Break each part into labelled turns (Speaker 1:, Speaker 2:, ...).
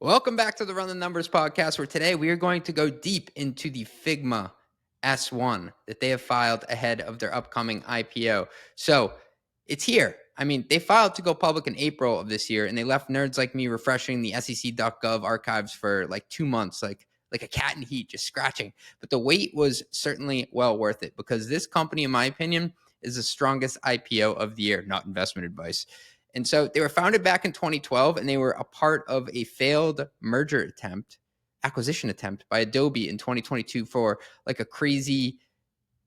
Speaker 1: Welcome back to the Run the Numbers podcast, where today we are going to go deep into the Figma S1 that they have filed ahead of their upcoming IPO. So it's here. I mean, they filed to go public in April of this year, and they left nerds like me refreshing the SEC.gov archives for like 2 months, like a cat in heat, just scratching. But the wait was certainly well worth it because this company, in my opinion, is the strongest IPO of the year, not investment advice. And so they were founded back in 2012, and they were a part of a failed acquisition attempt by Adobe in 2022 for like a crazy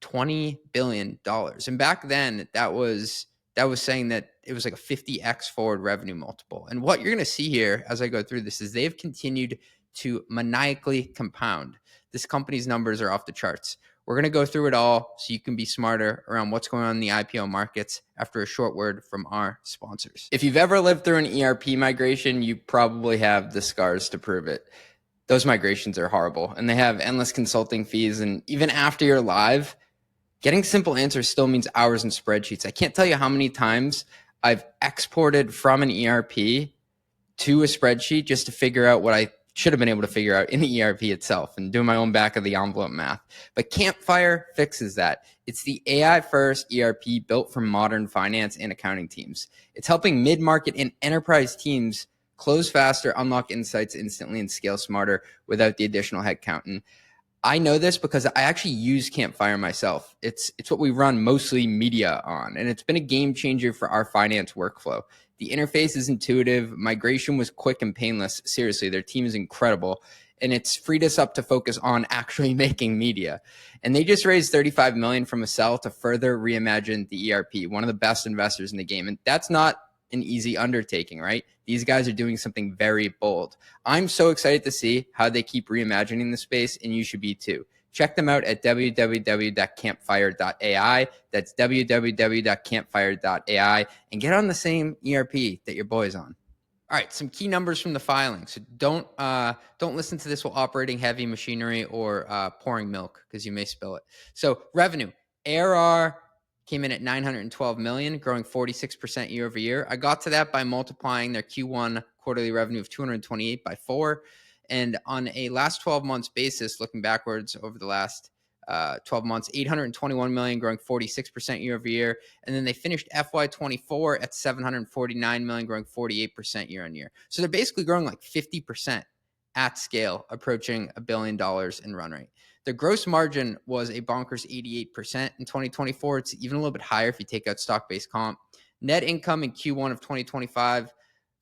Speaker 1: $20 billion. And back then, that was saying that it was like a 50x forward revenue multiple. And what you're going to see here as I go through this is they've continued to maniacally compound. This company's numbers are off the charts. We're going to go through it all so you can be smarter around what's going on in the IPO markets after a short word from our sponsors. If you've ever lived through an ERP migration, you probably have the scars to prove it. Those migrations are horrible, and they have endless consulting fees. And even after you're live, getting simple answers still means hours in spreadsheets. I can't tell you how many times I've exported from an ERP to a spreadsheet just to figure out what I should have been able to figure out in the ERP itself and doing my own back of the envelope math. But Campfire fixes that. It's the AI first ERP built for modern finance and accounting teams. It's helping mid-market and enterprise teams close faster, unlock insights instantly, and scale smarter without the additional headcount. And I know this because I actually use Campfire myself. It's what we run mostly media on, and it's been a game changer for our finance workflow. The interface is intuitive. Migration was quick and painless. Seriously, their team is incredible. And it's freed us up to focus on actually making media. And they just raised $35 million from a sell to further reimagine the ERP, one of the best investors in the game. And that's not an easy undertaking, right? These guys are doing something very bold. I'm so excited to see how they keep reimagining the space, and you should be too. Check them out at www.campfire.ai. That's www.campfire.ai, and get on the same ERP that your boy's on. All right, some key numbers from the filing. So don't listen to this while operating heavy machinery or pouring milk because you may spill it. So revenue, ARR came in at $912 million, growing 46% year over year. I got to that by multiplying their Q1 quarterly revenue of 228 by 4. And on a last 12 months basis, looking backwards over the last 12 months, 821 million, growing 46% year over year. And then they finished FY24 at 749 million, growing 48% year on year. So they're basically growing like 50% at scale, approaching $1 billion in run rate. The gross margin was a bonkers 88% in 2024. It's even a little bit higher if you take out stock-based comp. Net income in Q1 of 2025,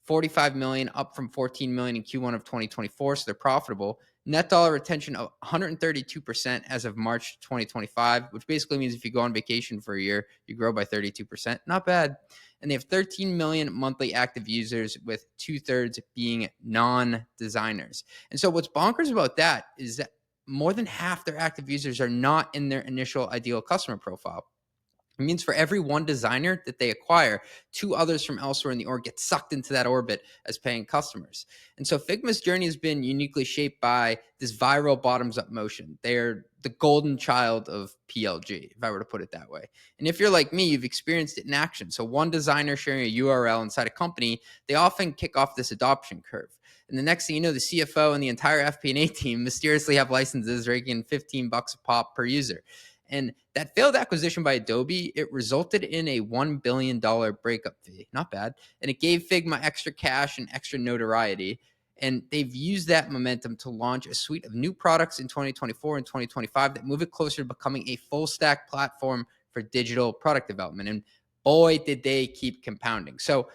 Speaker 1: 45 million, up from 14 million in Q1 of 2024. So they're profitable. Net dollar retention of 132% as of March 2025, which basically means if you go on vacation for a year, you grow by 32%. Not bad. And they have 13 million monthly active users, with 2/3 being non-designers. And so what's bonkers about that is that more than half their active users are not in their initial ideal customer profile. It means for every one designer that they acquire, 2 others from elsewhere in the org get sucked into that orbit as paying customers. And so Figma's journey has been uniquely shaped by this viral bottoms-up motion. They're the golden child of PLG, if I were to put it that way. And if you're like me, you've experienced it in action. So one designer sharing a URL inside a company, they often kick off this adoption curve. And the next thing you know, the CFO and the entire FP&A team mysteriously have licenses raking in $15 a pop per user. And that failed acquisition by Adobe, it resulted in a $1 billion breakup fee. Not bad. And it gave Figma extra cash and extra notoriety. And they've used that momentum to launch a suite of new products in 2024 and 2025 that move it closer to becoming a full stack platform for digital product development. And boy, did they keep compounding. So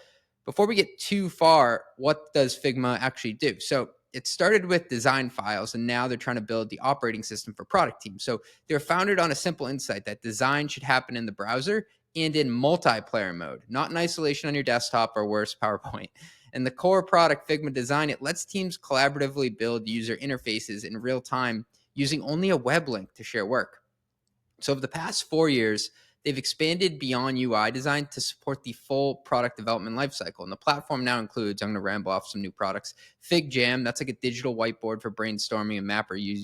Speaker 1: before we get too far, what does Figma actually do? So it started with design files, and now they're trying to build the operating system for product teams. So they're founded on a simple insight that design should happen in the browser and in multiplayer mode, not in isolation on your desktop or worse, PowerPoint. And the core product, Figma Design, it lets teams collaboratively build user interfaces in real time using only a web link to share work. So over the past 4 years, they've expanded beyond UI design to support the full product development lifecycle. And the platform now includes, I'm going to ramble off some new products, FigJam, that's like a digital whiteboard for brainstorming and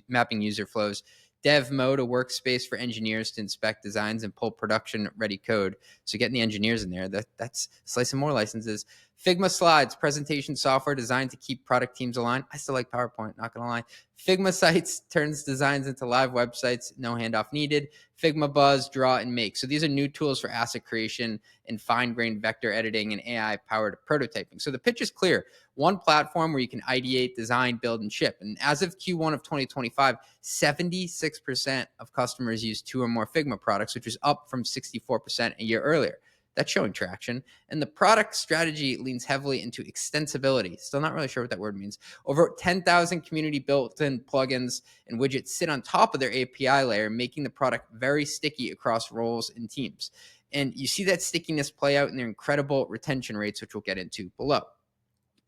Speaker 1: mapping user flows. Dev Mode, a workspace for engineers to inspect designs and pull production-ready code. So getting the engineers in there, that's slicing more licenses. Figma Slides, presentation software designed to keep product teams aligned. I still like PowerPoint, not gonna lie. Figma Sites turns designs into live websites, no handoff needed. Figma Buzz, Draw, and Make. So these are new tools for asset creation and fine-grained vector editing and AI-powered prototyping. So the pitch is clear. One platform where you can ideate, design, build, and ship. And as of Q1 of 2025, 76% of customers use 2 or more Figma products, which is up from 64% a year earlier. That's showing traction. And the product strategy leans heavily into extensibility. Still not really sure what that word means. Over 10,000 community built-in plugins and widgets sit on top of their API layer, making the product very sticky across roles and teams. And you see that stickiness play out in their incredible retention rates, which we'll get into below.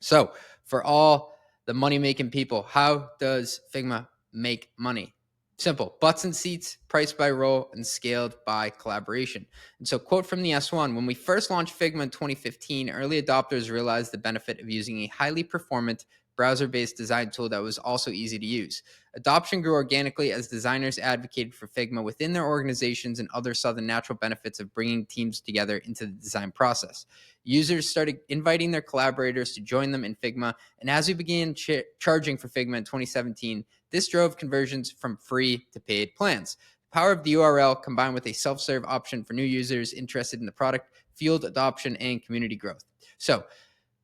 Speaker 1: So for all the money-making people, how does Figma make money? Simple. Butts and seats, priced by role, and scaled by collaboration. And so, quote from the S1, when we first launched Figma in 2015, early adopters realized the benefit of using a highly performant browser-based design tool that was also easy to use. Adoption grew organically as designers advocated for Figma within their organizations and others saw the natural benefits of bringing teams together into the design process. Users started inviting their collaborators to join them in Figma, and as we began charging for Figma in 2017, this drove conversions from free to paid plans. The power of the URL combined with a self-serve option for new users interested in the product fueled adoption and community growth. So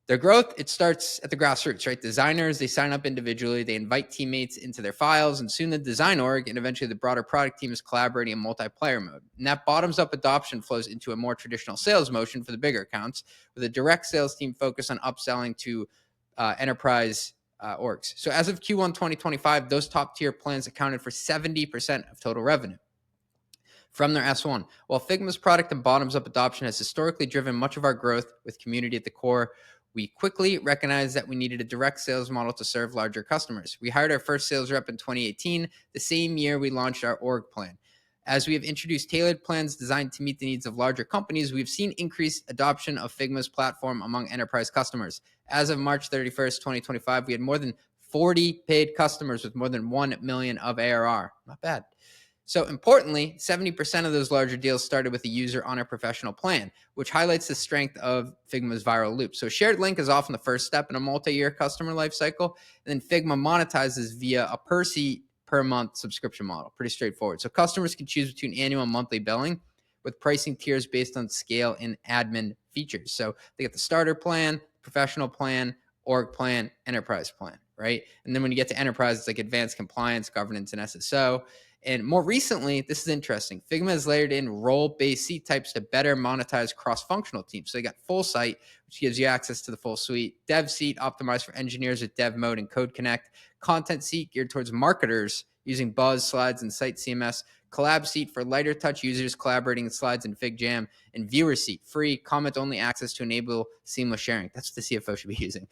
Speaker 1: their growth, it starts at the grassroots, right? Designers, they sign up individually, they invite teammates into their files, and soon the design org and eventually the broader product team is collaborating in multiplayer mode. And that bottoms-up adoption flows into a more traditional sales motion for the bigger accounts, with a direct sales team focused on upselling to enterprise orgs. So as of Q1 2025, those top-tier plans accounted for 70% of total revenue from their S1. While Figma's product and bottoms-up adoption has historically driven much of our growth with community at the core, we quickly recognized that we needed a direct sales model to serve larger customers. We hired our first sales rep in 2018, the same year we launched our org plan. As we have introduced tailored plans designed to meet the needs of larger companies, we've seen increased adoption of Figma's platform among enterprise customers. As of March 31st, 2025, we had more than 40 paid customers with more than 1 million of ARR. Not bad. So importantly, 70% of those larger deals started with a user on a professional plan, which highlights the strength of Figma's viral loop. So shared link is often the first step in a multi-year customer lifecycle, and then Figma monetizes via a per seat per month subscription model. Pretty straightforward. So customers can choose between annual and monthly billing with pricing tiers based on scale and admin features. So they get the starter plan, professional plan, org plan, enterprise plan, right? And then when you get to enterprise, it's like advanced compliance, governance, and SSO. And more recently, this is interesting, Figma has layered in role-based seat types to better monetize cross-functional teams. So they got full site, which gives you access to the full suite, dev seat optimized for engineers with dev mode and code connect, content seat geared towards marketers using Buzz, Slides, and Site CMS, collab seat for lighter touch users collaborating in Slides and FigJam, and viewer seat, free comment-only access to enable seamless sharing. That's what the CFO should be using.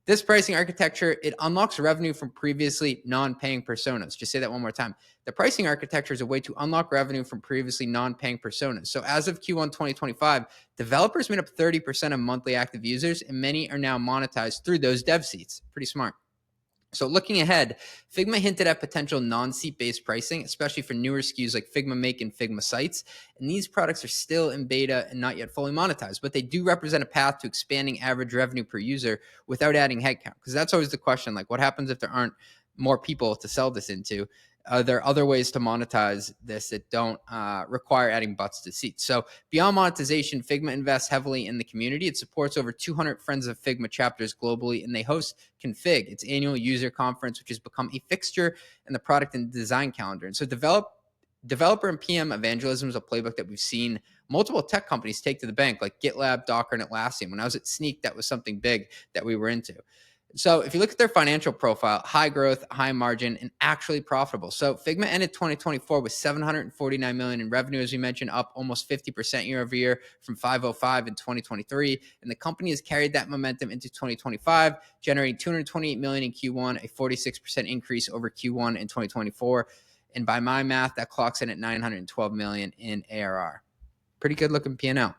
Speaker 1: This pricing architecture, it unlocks revenue from previously non-paying personas. Just say that one more time. The pricing architecture is a way to unlock revenue from previously non-paying personas. So as of Q1 2025, developers made up 30% of monthly active users, and many are now monetized through those dev seats. Pretty smart. So looking ahead, Figma hinted at potential non-seat-based pricing, especially for newer SKUs like Figma Make and Figma Sites. And these products are still in beta and not yet fully monetized, but they do represent a path to expanding average revenue per user without adding headcount. Because that's always the question, like what happens if there aren't more people to sell this into? Are there other ways to monetize this that don't require adding butts to seats? So beyond monetization, Figma invests heavily in the community. It supports over 200 Friends of Figma chapters globally, and they host Config, its annual user conference, which has become a fixture in the product and design calendar. And so developer and PM evangelism is a playbook that we've seen multiple tech companies take to the bank, like GitLab, Docker, and Atlassian. When I was at Sneak, that was something big that we were into. So if you look at their financial profile, high growth, high margin, and actually profitable. So Figma ended 2024 with $749 million in revenue, as we mentioned, up almost 50% year over year from $505 in 2023. And the company has carried that momentum into 2025, generating $228 million in Q1, a 46% increase over Q1 in 2024. And by my math, that clocks in at $912 million in ARR. Pretty good looking P&L.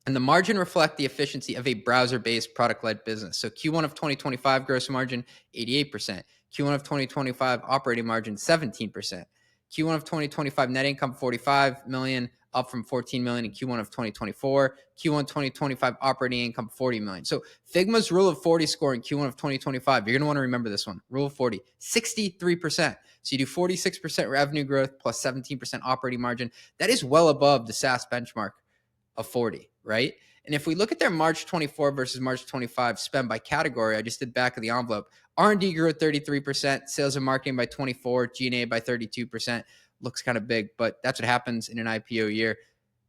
Speaker 1: And the margin reflect the efficiency of a browser-based product-led business. So Q1 of 2025 gross margin, 88%. Q1 of 2025 operating margin, 17%. Q1 of 2025 net income, $45 million, up from 14 million in Q1 of 2024. Q1 2025 operating income 40 million. So Figma's rule of 40 score in Q1 of 2025, you're going to want to remember this one. Rule of 40, 63%. So you do 46% revenue growth plus 17% operating margin. That is well above the SaaS benchmark of 40, right? And if we look at their March 24 versus March 25 spend by category, I just did back of the envelope. R&D grew at 33%, sales and marketing by 24%, G&A by 32%. Looks kind of big, but that's what happens in an IPO year.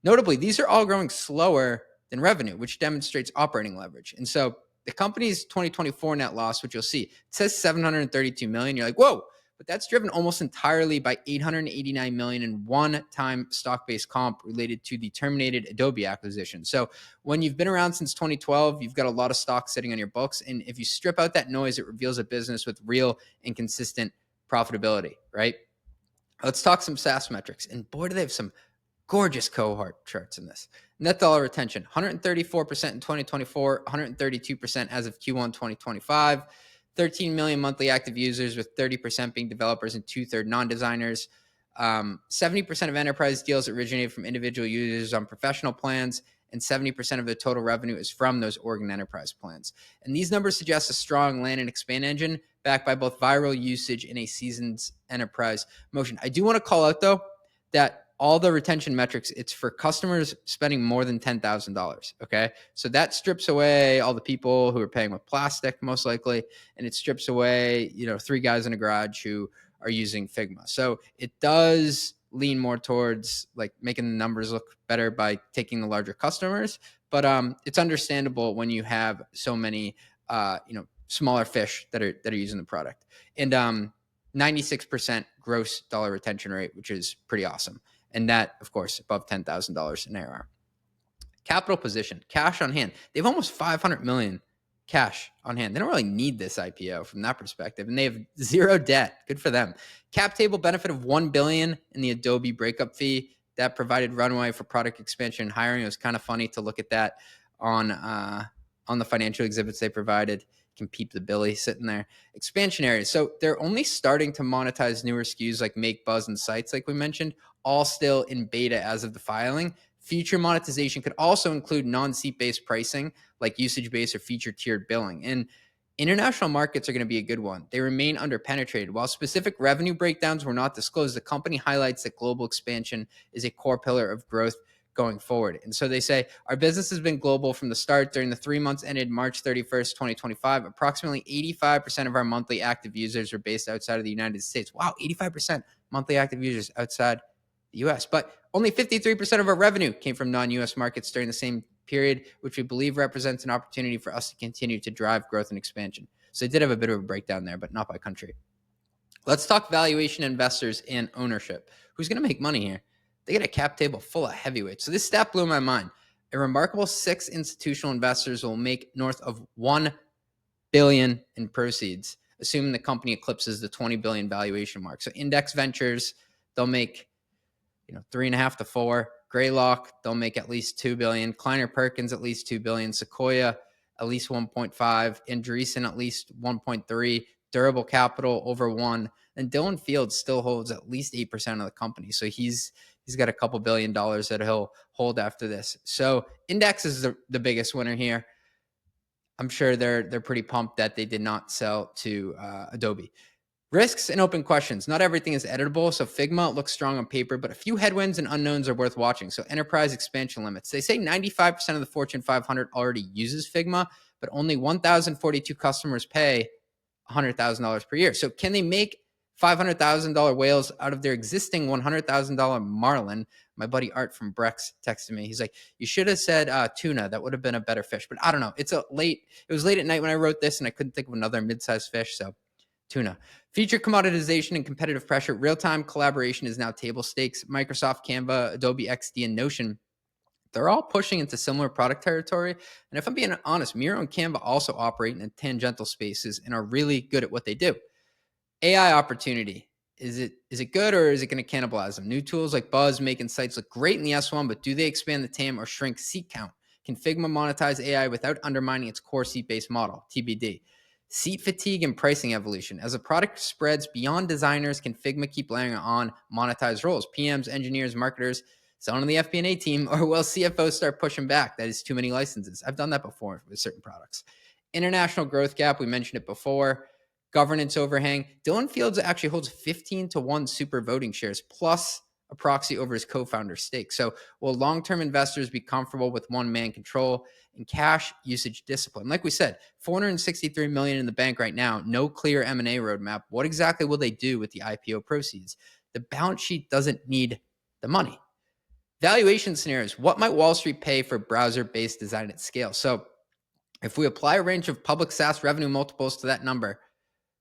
Speaker 1: Notably, these are all growing slower than revenue, which demonstrates operating leverage. And so the company's 2024 net loss, which you'll see, it says 732 million. You're like, whoa, but that's driven almost entirely by 889 million in one-time stock-based comp related to the terminated Adobe acquisition. So when you've been around since 2012, you've got a lot of stock sitting on your books. And if you strip out that noise, it reveals a business with real and consistent profitability, right? Let's talk some SaaS metrics. And boy, do they have some gorgeous cohort charts in this. Net dollar retention, 134% in 2024, 132% as of Q1 2025. 13 million monthly active users, with 30% being developers and 2/3 non-designers. 70% of enterprise deals originated from individual users on professional plans, and 70% of the total revenue is from those org and enterprise plans. And these numbers suggest a strong land and expand engine backed by both viral usage and a seasoned enterprise motion. I do want to call out, though, that all the retention metrics, it's for customers spending more than $10,000. Okay. So that strips away all the people who are paying with plastic, most likely. And it strips away, 3 guys in a garage who are using Figma. So it does lean more towards like making the numbers look better by taking the larger customers. But it's understandable when you have so many, smaller fish that are using the product. And 96% gross dollar retention rate, which is pretty awesome. And that, of course, above $10,000 in ARR. Capital position, cash on hand. They have almost 500 million cash on hand. They don't really need this IPO from that perspective. And they have 0 debt. Good for them. Cap table benefit of $1 billion in the Adobe breakup fee. That provided runway for product expansion and hiring. It was kind of funny to look at that on the financial exhibits they provided. Can peep the Billy sitting there. Expansion areas. So they're only starting to monetize newer SKUs like Make, Buzz, and Sites, like we mentioned, all still in beta as of the filing. Future monetization could also include non-seat-based pricing, like usage-based or feature-tiered billing. And international markets are going to be a good one. They remain underpenetrated. While specific revenue breakdowns were not disclosed, the company highlights that global expansion is a core pillar of growth going forward. And so they say, our business has been global from the start. During the 3 months ended March 31st, 2025, approximately 85% of our monthly active users are based outside of the United States. Wow, 85% monthly active users outside the US. But only 53% of our revenue came from non-US markets during the same period, which we believe represents an opportunity for us to continue to drive growth and expansion. So they did have a bit of a breakdown there, but not by country. Let's talk valuation, investors, and ownership. Who's going to make money here? They get a cap table full of heavyweights. So this stat blew my mind. A remarkable 6 institutional investors will make north of $1 billion in proceeds, assuming the company eclipses the 20 billion valuation mark. So Index Ventures, they'll make 3.5 to 4. Greylock, they'll make at least 2 billion. Kleiner Perkins, at least 2 billion. Sequoia, at least 1.5. Andreessen, at least 1.3. Durable Capital, over 1. And Dylan Fields still holds at least 8% of the company. So he's got a couple $2 billion that he'll hold after this. So Index is the biggest winner here. I'm sure they're pretty pumped that they did not sell to Adobe. Risks and open questions. Not everything is editable, so Figma looks strong on paper, but a few headwinds and unknowns are worth watching. So enterprise expansion limits. They say 95% of the Fortune 500 already uses Figma, but only 1,042 customers pay $100,000 per year. So can they make $500,000 whales out of their existing $100,000 marlin? My buddy Art from Brex texted me. He's like, you should have said tuna. That would have been a better fish. But I don't know. It was late at night when I wrote this, and I couldn't think of another mid-sized fish. So tuna. Feature commoditization and competitive pressure. Real-time collaboration is now table stakes. Microsoft, Canva, Adobe XD, and Notion, they're all pushing into similar product territory. And if I'm being honest, Miro and Canva also operate in tangential spaces and are really good at what they do. AI opportunity. Is it good, or is it going to cannibalize them? New tools like Buzz, Make, and Sites look great in the S1, but do they expand the TAM or shrink seat count? Can Figma monetize AI without undermining its core seat-based model? TBD. Seat fatigue and pricing evolution. As a product spreads beyond designers, can Figma keep layering on monetized roles? PMs, engineers, marketers. Sell on the FP&A team, or will CFOs start pushing back? That is too many licenses. I've done that before with certain products. International growth gap, we mentioned it before. Governance overhang. Dylan Fields actually holds 15-1 super voting shares plus a proxy over his co-founder stake. So will long-term investors be comfortable with one-man control and cash usage discipline? Like we said, $463 million in the bank right now, no clear M&A roadmap. What exactly will they do with the IPO proceeds? The balance sheet doesn't need the money. Valuation scenarios. What might Wall Street pay for browser-based design at scale? So if we apply a range of public SaaS revenue multiples to that number,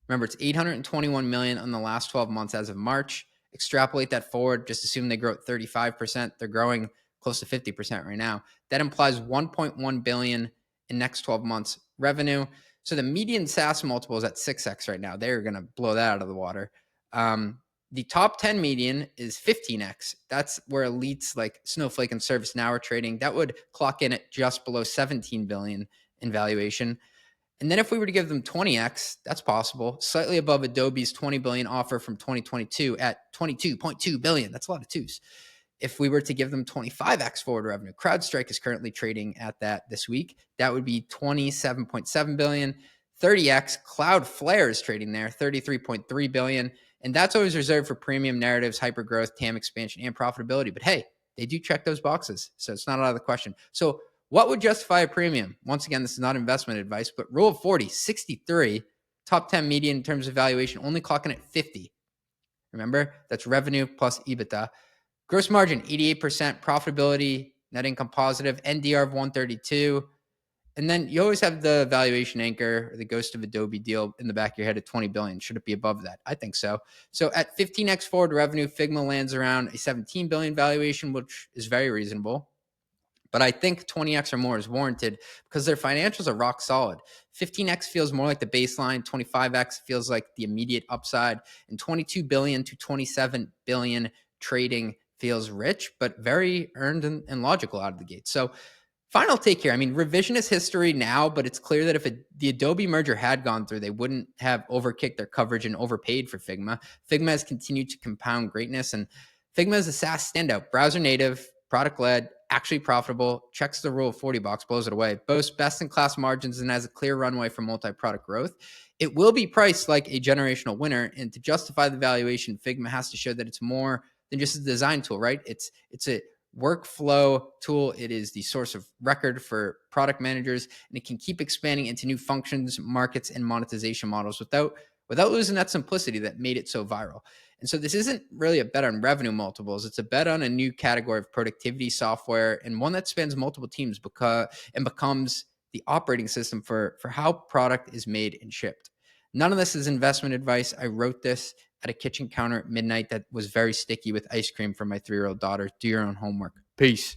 Speaker 1: remember it's 821 million on the last 12 months as of March. Extrapolate that forward, just assume they grow at 35%. They're growing close to 50% right now. That implies 1.1 billion in next 12 months revenue. So the median SaaS multiple is at 6x right now. They're going to blow that out of the water. The top 10 median is 15x. That's where elites like Snowflake and ServiceNow are trading. That would clock in at just below 17 billion in valuation. And then if we were to give them 20x, that's possible, slightly above Adobe's 20 billion offer from 2022 at 22.2 billion. That's a lot of twos. If we were to give them 25x forward revenue, CrowdStrike is currently trading at that this week. That would be 27.7 billion. 30x, Cloudflare is trading there, 33.3 billion. And that's always reserved for premium narratives, hypergrowth, TAM expansion, and profitability. But hey, they do check those boxes. So it's not out of the question. So what would justify a premium? Once again, this is not investment advice, but Rule of 40, 63, top 10 median in terms of valuation, only clocking at 50. Remember, that's revenue plus EBITDA. Gross margin, 88%, profitability, net income positive, NDR of 132. And then you always have the valuation anchor, or the ghost of Adobe deal in the back of your head at 20 billion. Should it be above that? I think so. So at 15x forward revenue, Figma lands around a 17 billion valuation, which is very reasonable. But I think 20x or more is warranted because their financials are rock solid. 15x feels more like the baseline. 25x feels like the immediate upside. And 22 billion to 27 billion trading feels rich, but very earned and logical out of the gate. So final take here. I mean, revisionist history now, but it's clear that if the Adobe merger had gone through, they wouldn't have overkicked their coverage and overpaid for Figma. Figma has continued to compound greatness, and Figma is a SaaS standout. Browser native, product led, actually profitable, checks the Rule of 40 box, blows it away, boasts best in class margins, and has a clear runway for multi-product growth. It will be priced like a generational winner, and to justify the valuation, Figma has to show that it's more than just a design tool, right? It's a workflow tool. It is the source of record for product managers, and it can keep expanding into new functions, markets, and monetization models without losing that simplicity that made it so viral. And so this isn't really a bet on revenue multiples. It's a bet on a new category of productivity software, and one that spans multiple teams and becomes the operating system for how product is made and shipped. None of this is investment advice. I wrote this at a kitchen counter at midnight that was very sticky with ice cream for my 3-year-old daughter. Do your own homework. Peace.